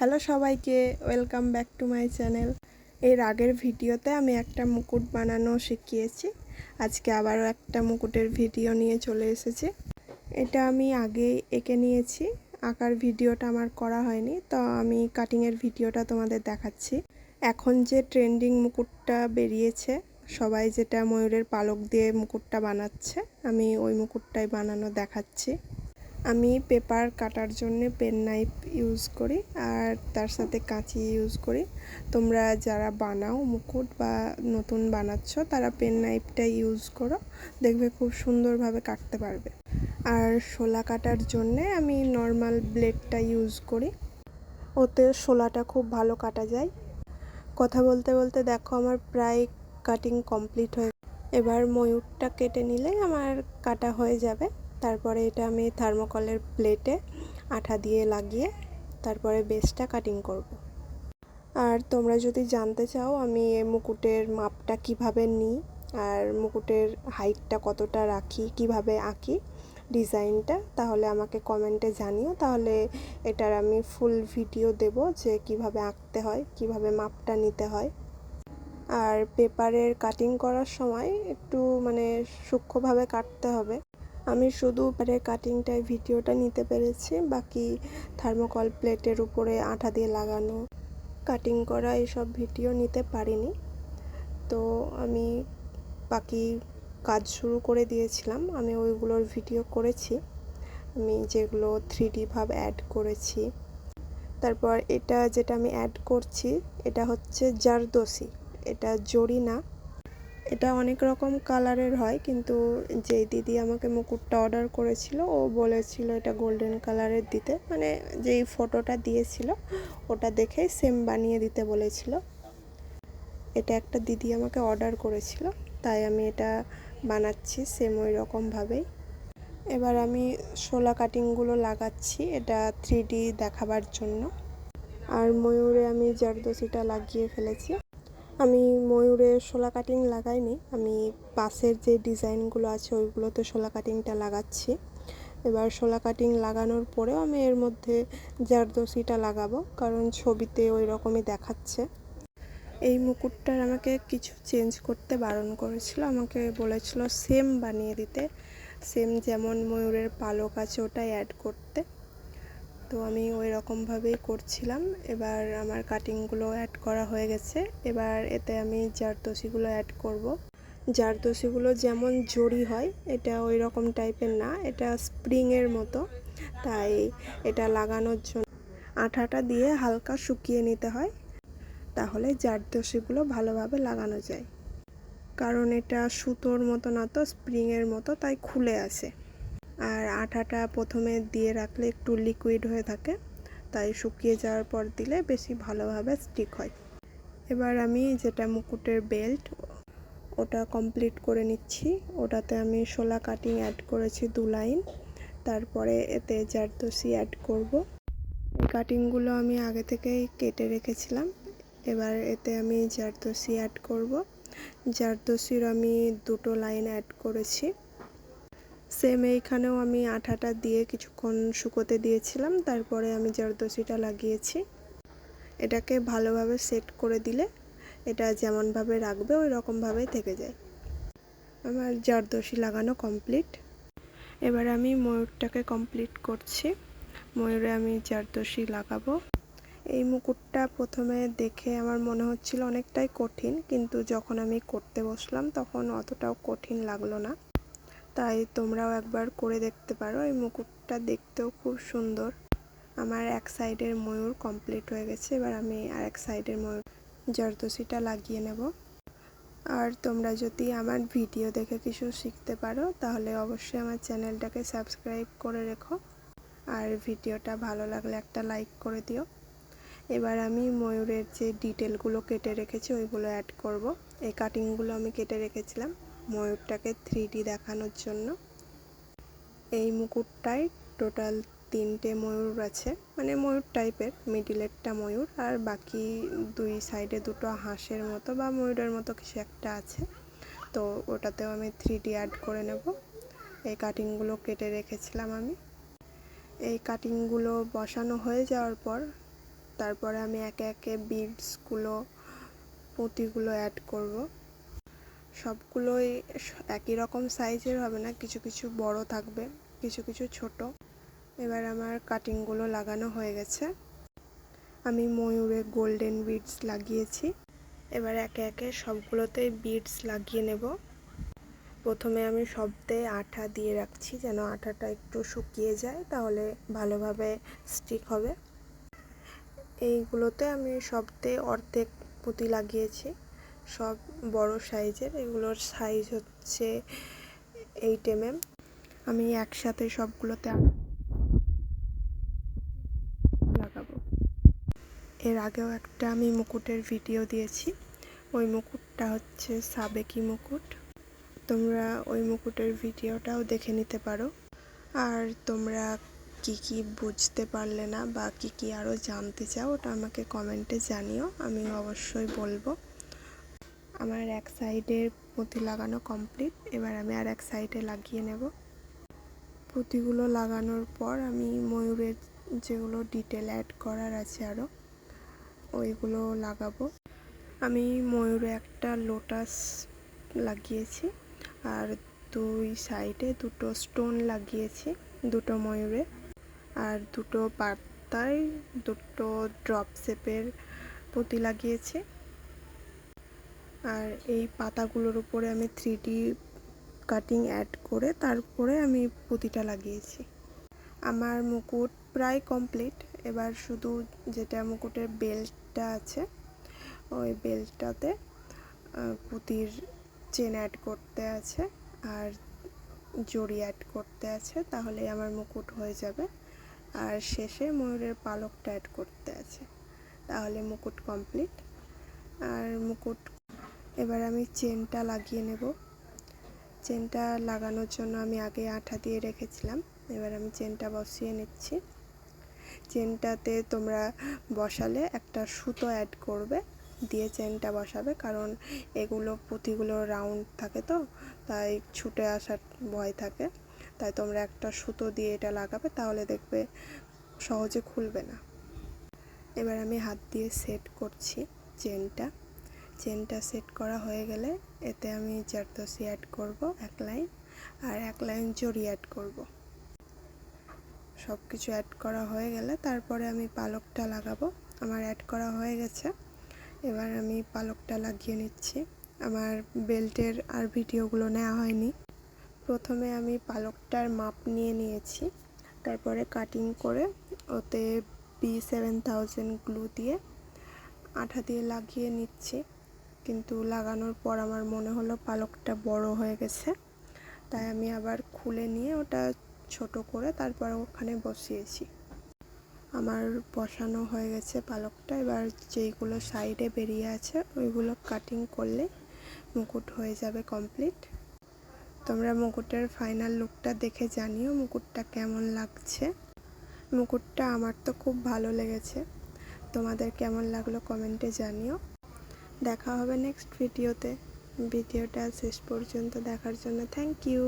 Hello সবাইকে, welcome back to my channel. এর আগের ভিডিওতে আমি একটা মুকুট বানানো শিখিয়েছি। আজকে আবারও একটা মুকুটের ভিডিও নিয়ে চলে এসেছি। এটা আমি আগেই এঁকে নিয়েছি, আঁকার ভিডিওটা আমার করা হয়নি, তো আমি কাটিংয়ের ভিডিওটা তোমাদের দেখাচ্ছি। এখন যে ট্রেন্ডিং মুকুটটা বেরিয়েছে, সবাই যেটা ময়ূরের পালক দিয়ে মুকুটটা বানাচ্ছে, আমি ওই মুকুটটাই বানানো দেখাচ্ছি। আমি পেপার কাটার জন্য পেন নাইফ ইউজ করি আর তার সাথে কাঁচি ইউজ করি। তোমরা যারা বানাও মুকুট বা নতুন বানাচ্ছ তারা পেন নাইফটা ইউজ করো, দেখবে খুব সুন্দরভাবে কাটতে পারবে। আর শোলা কাটার জন্যে আমি নর্মাল ব্লেডটা ইউজ করি, ওতে শোলাটা খুব ভালো কাটা যায়। কথা বলতে বলতে দেখো আমার প্রায় কাটিং কমপ্লিট হয়ে, এবার ময়ূরটা কেটে নিলে আমার কাটা হয়ে যাবে। তারপরে এটা আমি থার্মোকলের প্লেটে আঠা দিয়ে লাগিয়ে তারপরে বেসটা কাটিং করব। আর তোমরা যদি জানতে চাও আমি এই মুকুটের মাপটা কিভাবে নিই আর মুকুটের হাইটটা কতটা রাখি, কিভাবে আঁকি ডিজাইনটা, তাহলে আমাকে কমেন্টে জানিও, তাহলে এটার আমি ফুল ভিডিও দেব যে কিভাবে আঁকতে হয়, কিভাবে মাপটা নিতে হয়। আর পেপারের কাটিং করার সময় একটু সূক্ষ্মভাবে কাটতে হবে। আমি শুধু পেপারের কাটিংটাই ভিডিওটা নিতে পেরেছি, বাকি থার্মোকল প্লেটের উপরে আঠা দিয়ে লাগানো, কাটিং করা এসব ভিডিও নিতে পারিনি। তো আমি বাকি কাজ শুরু করে দিয়েছিলাম, আমি ওইগুলোর ভিডিও করেছি, আমি যেগুলো 3D ভাব অ্যাড করেছি। তারপর এটা যেটা আমি অ্যাড করছি এটা হচ্ছে জারদোসি, এটা জরি না। এটা অনেক রকম কালারের হয়, কিন্তু যেই দিদি আমাকে মুকুটটা অর্ডার করেছিল ও বলেছিল এটা গোল্ডেন কালারের দিতে, যেই ফটোটা দিয়েছিল ওটা দেখে সেম বানিয়ে দিতে বলেছিল। এটা একটা দিদি আমাকে অর্ডার করেছিল, তাই আমি এটা বানাচ্ছি সেম ওই রকমভাবেই। এবার আমি শোলা কাটিংগুলো লাগাচ্ছি, এটা 3D দেখাবার জন্য। আর ময়ূরে আমি জারদোসিটা লাগিয়ে ফেলেছি। আমি ময়ূরে শোলা কাটিং লাগাইনি, আমি পাশের যে ডিজাইনগুলো আছে ওইগুলোতে শোলা কাটিংটা লাগাচ্ছি। এবার শোলা কাটিং লাগানোর পরেও আমি এর মধ্যে জারদোসিটা লাগাবো, কারণ ছবিতে ওই রকমই দেখাচ্ছে। এই মুকুটটার আমাকে কিছু চেঞ্জ করতে বারণ করেছিল, আমাকে বলেছিল সেম বানিয়ে দিতে, সেম যেমন ময়ূরের পালক আছে ওটাই অ্যাড করতে। তো আমি ওই রকমভাবেই করছিলাম। এবার আমার কাটিংগুলো অ্যাড করা হয়ে গেছে, এবার এতে আমি জারদোসিগুলো অ্যাড করব। জারদোসিগুলো যেমন জরি হয় এটা ওই রকম টাইপের না, এটা স্প্রিংয়ের মতো, তাই এটা লাগানোর জন্য আঠাটা দিয়ে হালকা শুকিয়ে নিতে হয়, তাহলে জারদোসিগুলো ভালোভাবে লাগানো যায়। কারণ এটা সুতোর মতো না তো স্প্রিংয়ের মতো, তাই খুলে আসে। আর আঠাটা প্রথমে দিয়ে রাখলে একটু লিকুইড হয়ে থাকে, তাই শুকিয়ে যাওয়ার পর দিলে বেশি ভালোভাবে স্টিক হয়। এবার আমি যেটা মুকুটের বেল্ট ওটা কমপ্লিট করে নিচ্ছি, ওটাতে আমি শোলা কাটিং অ্যাড করেছি 2 লাইন, তারপরে এতে জারদোসি অ্যাড করব। এই কাটিংগুলো আমি আগে থেকেই কেটে রেখেছিলাম। এবার এতে আমি জারদোসি অ্যাড করব। জারদোসির আমি 2টো লাইন অ্যাড করেছি। সেম এইখানেও আমি আঠাটা দিয়ে কিছুক্ষণ শুকোতে দিয়েছিলাম, তারপরে আমি জারদোসিটা লাগিয়েছি। এটাকে ভালোভাবে সেট করে দিলে এটা যেমনভাবে রাখবে ওই রকমভাবেই থেকে যায়। আমার জারদোসি লাগানো কমপ্লিট। এবার আমি ময়ূরটাকে কমপ্লিট করছি, ময়ূরে আমি জারদোসি লাগাবো। এই মুকুটটা প্রথমে দেখে আমার মনে হচ্ছিল অনেকটাই কঠিন, কিন্তু যখন আমি করতে বসলাম তখন অতটাও কঠিন লাগলো না, তাই তোমরাও একবার করে দেখতে পারো। এই মুকুটটা দেখতেও খুব সুন্দর। আমার এক সাইডের ময়ূর কমপ্লিট হয়ে গেছে, এবার আমি আরেক সাইডের ময়ূর জারদোসিটা লাগিয়ে নেব। আর তোমরা যদি আমার ভিডিও দেখে কিছু শিখতে পারো তাহলে অবশ্যই আমার চ্যানেলটাকে সাবস্ক্রাইব করে রেখো, আর ভিডিওটা ভালো লাগলে একটা লাইক করে দিও। এবার আমি ময়ূরের যে ডিটেলগুলো কেটে রেখেছি ওইগুলো অ্যাড করব। এই কাটিংগুলো আমি কেটে রেখেছিলাম ময়ূরটাকে 3D দেখানোর জন্য। এই মুকুটটায় টোটাল 3টে ময়ূর আছে, ময়ূর টাইপের, মিডিলেরটা ময়ূর আর বাকি 2 সাইডে 2টো হাঁসের মতো বা ময়ূরের মতো কিছু একটা আছে, তো ওটাতেও আমি 3D অ্যাড করে নেব। এই কাটিংগুলো কেটে রেখেছিলাম আমি। এই কাটিংগুলো বসানো হয়ে যাওয়ার পর তারপরে আমি একে একে বিডসগুলো পুঁতিগুলো অ্যাড করব। সবগুলোই একই রকম সাইজের হবে না, কিছু কিছু বড় থাকবে, কিছু কিছু ছোট। এবার আমার কাটিংগুলো লাগানো হয়ে গেছে। আমি ময়ূরে গোল্ডেন বিডস লাগিয়েছি। এবার একে একে সবগুলোতেই বিডস লাগিয়ে নেব। প্রথমে আমি সবতে আঠা দিয়ে রাখছি যেন আঠাটা একটু শুকিয়ে যায়, তাহলে ভালোভাবে স্টিক হবে। এইগুলোতে আমি সবতে অর্ধেক পুঁতি লাগিয়েছি, সব বড় সাইজের। এগুলোর সাইজ হচ্ছে 8 mm। আমি একসাথে সবগুলোতে লাগাবো। এর আগেও একটা আমি মুকুটের ভিডিও দিয়েছি, ওই মুকুটটা হচ্ছে সাবেকি মুকুট। তোমরা ওই মুকুটের ভিডিওটাও দেখে নিতে পারো। আর তোমরা কি বুঝতে পারলে না বা কি আরও জানতে চাও, ওটা আমাকে কমেন্টে জানিও, আমি অবশ্যই বলবো। আমার এক সাইডের পুঁতি লাগানো কমপ্লিট। এবার আমি আর এক সাইডে লাগিয়ে নেব। পুঁতিগুলো লাগানোর পর আমি ময়ূরের যেগুলো ডিটেল অ্যাড করার আছে আরও, ওইগুলো লাগাবো। আমি ময়ূরে একটা লোটাস লাগিয়েছি আর দুই সাইডে দুটো স্টোন লাগিয়েছি, দুটো ময়ূরে। আর দুটো পাতায় দুটো ড্রপ শেপের পুঁতি লাগিয়েছি। আর এই পাতাগুলোর উপরে আমি 3D কাটিং অ্যাড করে তারপরে আমি পুঁতিটা লাগিয়েছি। আমার মুকুট প্রায় কমপ্লিট। এবার শুধু যেটা মুকুটের বেল্টটা আছে, ওই বেল্টটাতে পুঁতির চেন অ্যাড করতে আছে আর জড়ি অ্যাড করতে আছে, তাহলে আমার মুকুট হয়ে যাবে। আর শেষে ময়ূরের পালকটা অ্যাড করতে আছে, তাহলে মুকুট কমপ্লিট। আর মুকুট এবার আমি চেনটা লাগিয়ে নেব। চেনটা লাগানোর জন্য আমি আগে আঠা দিয়ে রেখেছিলাম, এবার আমি চেনটা বসিয়ে নিচ্ছি। চেনটাতে তোমরা বসালে একটা সুতো অ্যাড করবে, দিয়ে চেনটা বসাবে, কারণ এগুলো পুঁতিগুলো রাউন্ড থাকে তো, তাই ছুটে আসার ভয় থাকে। তাই তোমরা একটা সুতো দিয়ে এটা লাগাবে, তাহলে দেখবে সহজে খুলবে না। এবার আমি হাত দিয়ে সেট করছি চেনটা সেট করা হয়ে গেলে এতে আমি জারদোসি অ্যাড করব 1 লাইন, আর 1 লাইন জড়ি অ্যাড করব। সব কিছু অ্যাড করা হয়ে গেলে তারপরে আমি পালকটা লাগাবো। আমার অ্যাড করা হয়ে গেছে, এবার আমি পালকটা লাগিয়ে নিচ্ছি। আমার বেল্টের আর ভিডিওগুলো নেওয়া হয়নি। প্রথমে আমি পালকটার মাপ নিয়েছি, তারপরে কাটিং করে ওতে B7000 গ্লু দিয়ে আঠা দিয়ে লাগিয়ে নিচ্ছি। কিন্তু লাগানোর পর আমার মনে হলো পালকটা বড় হয়ে গেছে, তাই আমি আবার খুলে নিয়ে ওটা ছোট করে তারপর ওখানে বসিয়েছি। আমার বসানো হয়ে গেছে পালকটা। এবার যেইগুলো সাইডে বেরিয়ে আছে ওইগুলো কাটিং করলে মুকুট হয়ে যাবে কমপ্লিট। তোমরা মুকুটের ফাইনাল লুকটা দেখে জানিও মুকুটটা কেমন লাগছে। মুকুটটা আমার তো খুব ভালো লেগেছে, তোমাদের কেমন লাগলো কমেন্টে জানিও। দেখা হবে নেক্সট ভিডিওতে। ভিডিওটা শেষ পর্যন্ত দেখার জন্য থ্যাংক ইউ।